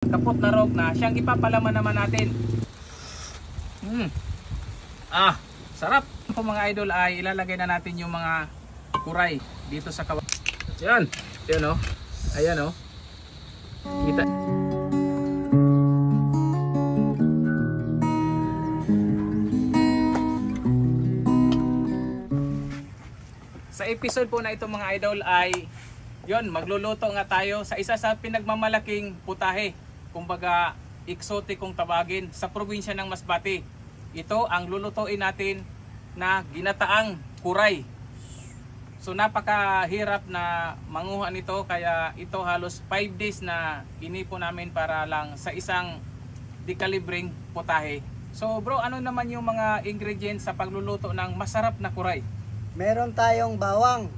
Kapot na rog na siyang ipapalaman naman natin. Sarap po mga idol. Ay ilalagay na natin yung mga kuray dito sa kawali. Yan, yan o. Ayan o. Kita. Sa episode po na ito mga idol ay yon, magluluto nga tayo sa isa sa pinagmamalaking putahe, kumbaga exotic kung tawagin, sa probinsya ng Masbate. Ito ang lulutuin natin na ginataang kuray. So napakahirap na manguha nito, kaya ito halos 5 days na inipon namin para lang sa isang dekalibreng putahe. So bro, ano naman yung mga ingredients sa pagluluto ng masarap na kuray? Meron tayong bawang.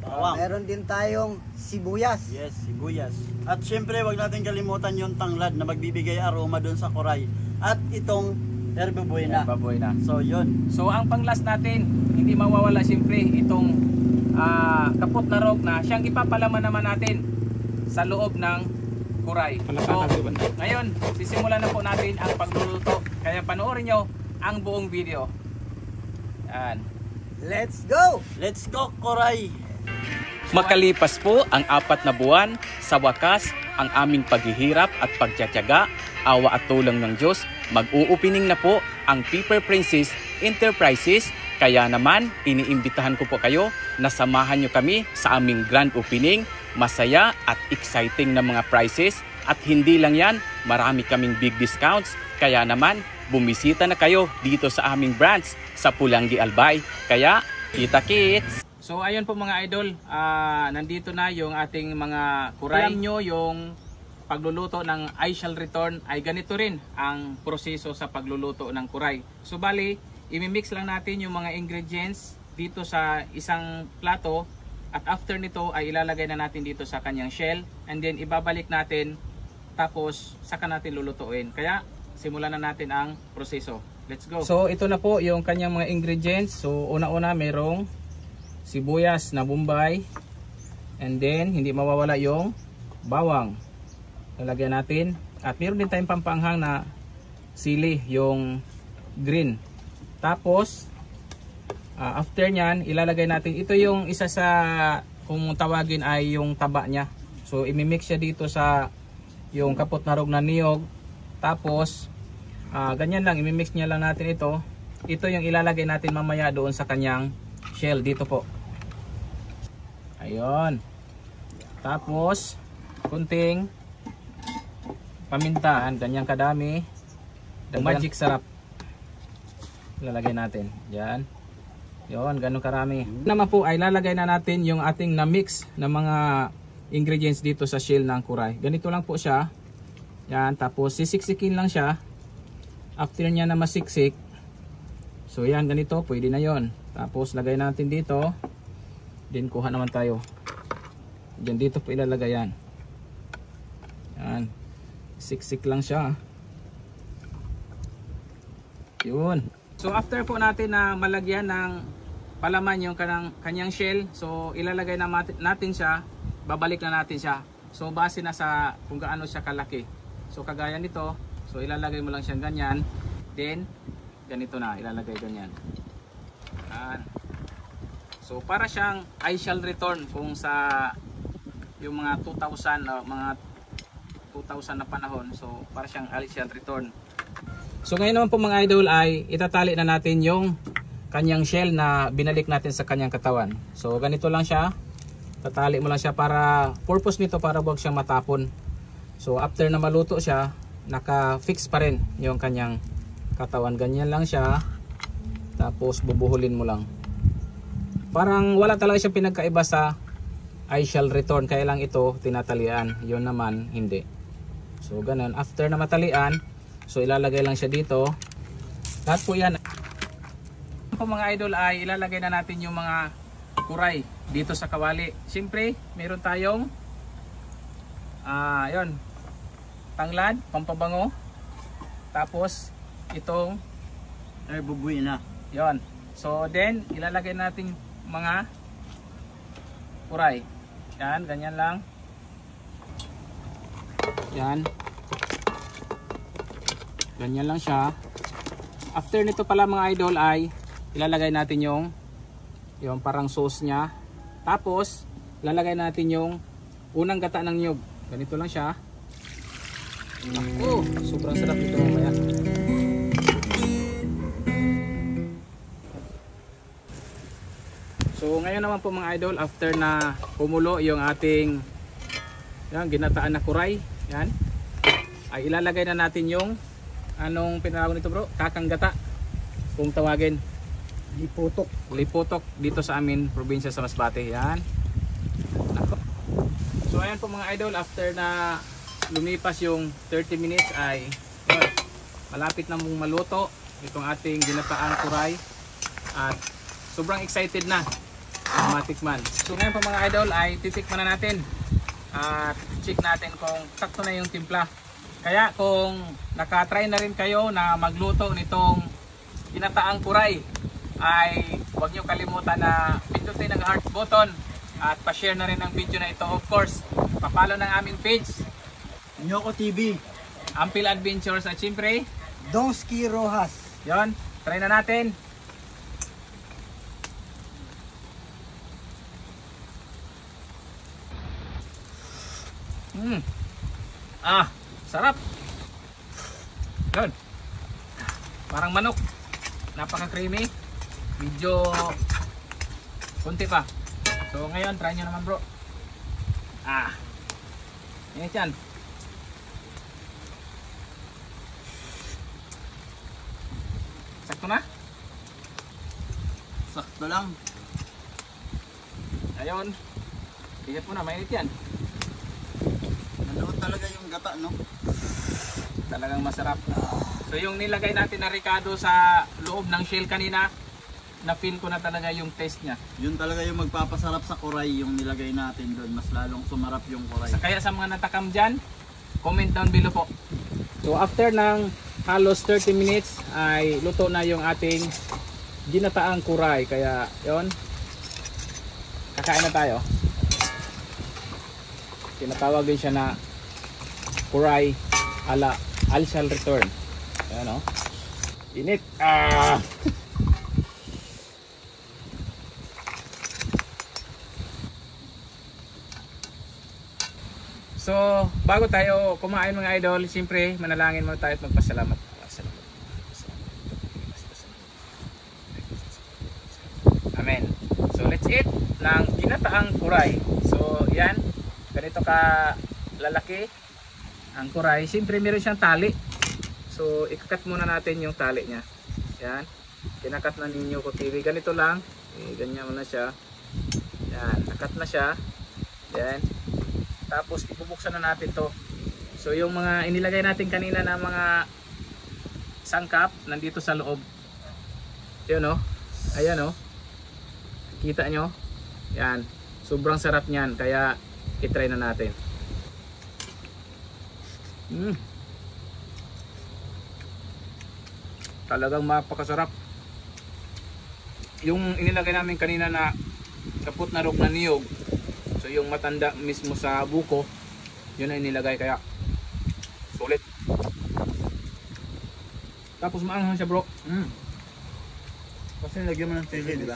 Meron din tayong sibuyas. Yes, sibuyas. At syempre, wag natin kalimutan yung tanglad na magbibigay aroma doon sa kuray. At itong herba buena. Baboy na. So, yun. So ang panglas natin, hindi mawawala siyempre itong kapot na rog na siyang ipapalaman naman natin sa loob ng kuray. So ngayon, sisimulan na po natin ang pagluluto. Kaya panoorin nyo ang buong video. Yan. Let's go! Let's go, kuray! Makalipas po ang 4 na buwan, sa wakas ang aming paghihirap at pagtsatsaga, awa at tulong ng Diyos, mag-uupining na po ang Pepper Princess Enterprises. Kaya naman, iniimbitahan ko po kayo na samahan nyo kami sa aming grand opening. Masaya at exciting na mga prizes, at hindi lang yan, marami kaming big discounts. Kaya naman, bumisita na kayo dito sa aming branch sa Pulangi, Albay. Kaya, kita-kits! So ayun po mga idol, nandito na yung ating mga kuray. Alam nyo yung pagluluto ng I shall return ay ganito rin ang proseso sa pagluluto ng kuray. So bali, imimix lang natin yung mga ingredients dito sa isang plato, at after nito ay ilalagay na natin dito sa kanyang shell, and then ibabalik natin, tapos saka natin lulutuin. Kaya simulan na natin ang proseso. Let's go. So ito na po yung kanyang mga ingredients. So una-una merong sibuyas na Bombay, and then hindi mawawala yung bawang, lalagyan natin, at meron din tayong pampanghang na sili, yung green. Tapos after nyan, ilalagay natin, ito yung isa sa, kung tawagin ay yung taba nya. So imimix siya dito sa yung kapot na rog na niyog. Tapos ganyan lang, imimix niya lang natin ito. Ito yung ilalagay natin mamaya doon sa kanyang shell dito po. Ayun. Tapos kunting pamintaan, ganyan kadami. Magic sarap. Lalagay natin. Diyan. Yon, ganun karami. Naman po ay lalagay na natin yung ating na-mix na mga ingredients dito sa shell ng kuray. Ganito lang po siya. Yan, tapos sisiksikin lang siya. After niya na masiksik, so yan, ganito, pwede na yon. Tapos lagay natin dito. Then kuha naman tayo. Then dito po ilalagay yan. Yan. Siksik lang siya. Yun. So after po natin na malagyan ng palaman yung kanyang shell, so ilalagay na natin siya, babalik na natin siya. So base na sa kung gaano siya kalaki. So kagaya nito, so ilalagay mo lang siyang ganyan. Then ganito na, ilalagay ganyan. Yan. So para siyang I shall return kung sa yung mga 2000 na panahon. So para siyang I shall return. So ngayon naman po mga idol ay itatali na natin yung kanyang shell na binalik natin sa kanyang katawan. So ganito lang siya. Tatali mo lang siya, para purpose nito para wag siyang matapon. So after na maluto siya, naka-fix pa rin yung kanyang katawan. Ganyan lang siya. Tapos bubuhulin mo lang. Parang wala talaga siyang pinagkaiba sa I shall return, kaya lang ito tinatalian, yun naman hindi. So ganun, after na matalian, so ilalagay lang siya dito. Lahat po yan po mga idol ay ilalagay na natin yung mga kuray dito sa kawali. Siyempre meron tayong yun, tanglad, pampabango. Tapos itong herba buena. yun. So then ilalagay natin mga kuray. Yan, ganyan lang. Yan. Ganyan lang siya. After nito pala mga idol ay ilalagay natin yung parang sauce niya. Tapos ilalagay natin yung unang gata ng niyog. Ganito lang siya. Oh, sobrang sarap nito mamaya. So ngayon naman po mga idol, after na kumulo yung ating ginataan na kuray, yan, ay ilalagay na natin yung anong pinatawag nito bro? Kakanggata kung tawagin. Liputok dito sa amin, probinsya sa Masbate. Yan. So ayan po mga idol, after na lumipas yung 30 minutes ay malapit na mong maluto itong ating ginataang kuray at sobrang excited na matikman. So ngayon po mga idol ay titikman na natin at check natin kung sakto na yung timpla. Kaya kung nakatry na rin kayo na magluto nitong ginataang kuray ay huwag nyo kalimutan na pindutin ang heart button at pa-share na rin ang video na ito. Of course, pa-follow ng aming page Nyoko TV, Ampil Adventures at siyempre Donsky Rojas. yon, try na natin. Sarap. Yun. Parang manok. Napaka-creamy. Medyo kunti pa. So ngayon, try nyo naman bro. Init yan. Sakto na? sakto lang. Ayun. Init mo na, mainit yan. Naluot talaga yung gata, no? Talagang masarap. So yung nilagay natin na ricado sa loob ng shell kanina, na-feel ko na talaga yung taste niya. Yun talaga yung magpapasarap sa kuray, yung nilagay natin doon. Mas lalong sumarap yung kuray. Kaya sa mga natakam dyan, comment down below po. So after ng halos 30 minutes ay luto na yung ating ginataang kuray. Kaya yon, kakain na tayo. Tinatawag din siya na kuray ala Al shall return. Ayan o. Init. So, bago tayo kumain mga idol, siyempre manalangin muna tayo at magpasalamat. Amen. So, let's eat ng ginataang kuray. So, yan. Ganito ka lalaki ang kuray. Siyempre meron siyang tali. So, ikakat muna natin yung tali niya. Yan. Kinakat na ninyo ko TV. Ganito lang. Ganyan muna siya. Yan. Nakat na siya. Yan. Tapos ibubuksan na natin to. So yung mga inilagay natin kanina na mga sangkap nandito sa loob. Yun o. Ayan o. Kita nyo? Yan. Sobrang sarap niyan. Kaya itry na natin. Talagang mapakasarap. Yung inilagay namin kanina na kaput na rog na niyog. So yung matanda mismo sa buko, yun ay nilagay kaya sulit. Tapos maanghang siya bro. Kasi lagyan mo ng sili, di ba?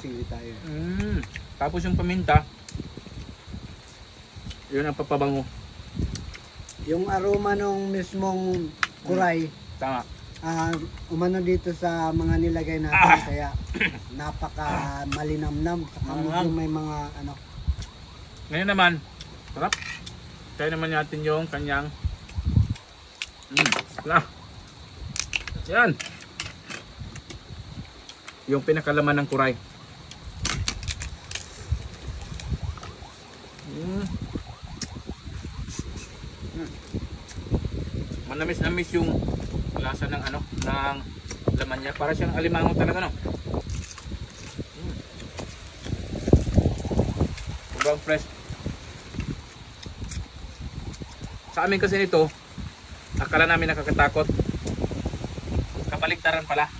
Tapos yung paminta, yun ang papabango. Yung aroma ng mismong kuray, Tama. umano dito sa mga nilagay natin, kaya napaka malinamnam. Saka medyo may mga ano. Ngayon naman, sarap. Try naman natin yung kanyang yan. Yung pinakalaman ng kuray. Manamis-namis yung lasa ng ano, ng laman niya. Para siyang alimango talaga, no? Sobrang fresh. Sa amin kasi nito, akala namin nakakatakot. Kabaliktaran pala.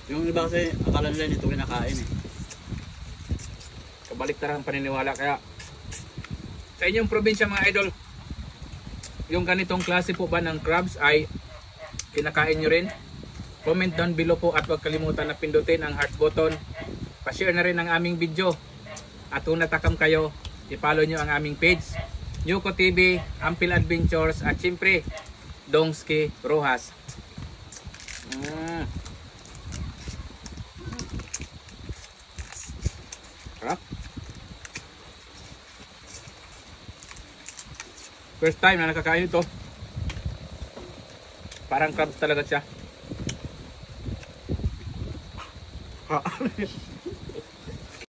Yung iba kasi akala nila nito kinakain eh. Kabaliktaran paniniwala. Kaya sa inyong probinsya mga idol, yung ganitong klase po ba ng crabs ay kinakain nyo rin? Comment down below po at huwag kalimutan na pindutin ang heart button. Pa-share na rin ang aming video. At kung natakam kayo, i-follow nyo ang aming page. Nyuko TV, Ampil Adventures at siyempre, Dongski Rojas. Sarap. First time na nakakain ito. Parang crabs talaga siya.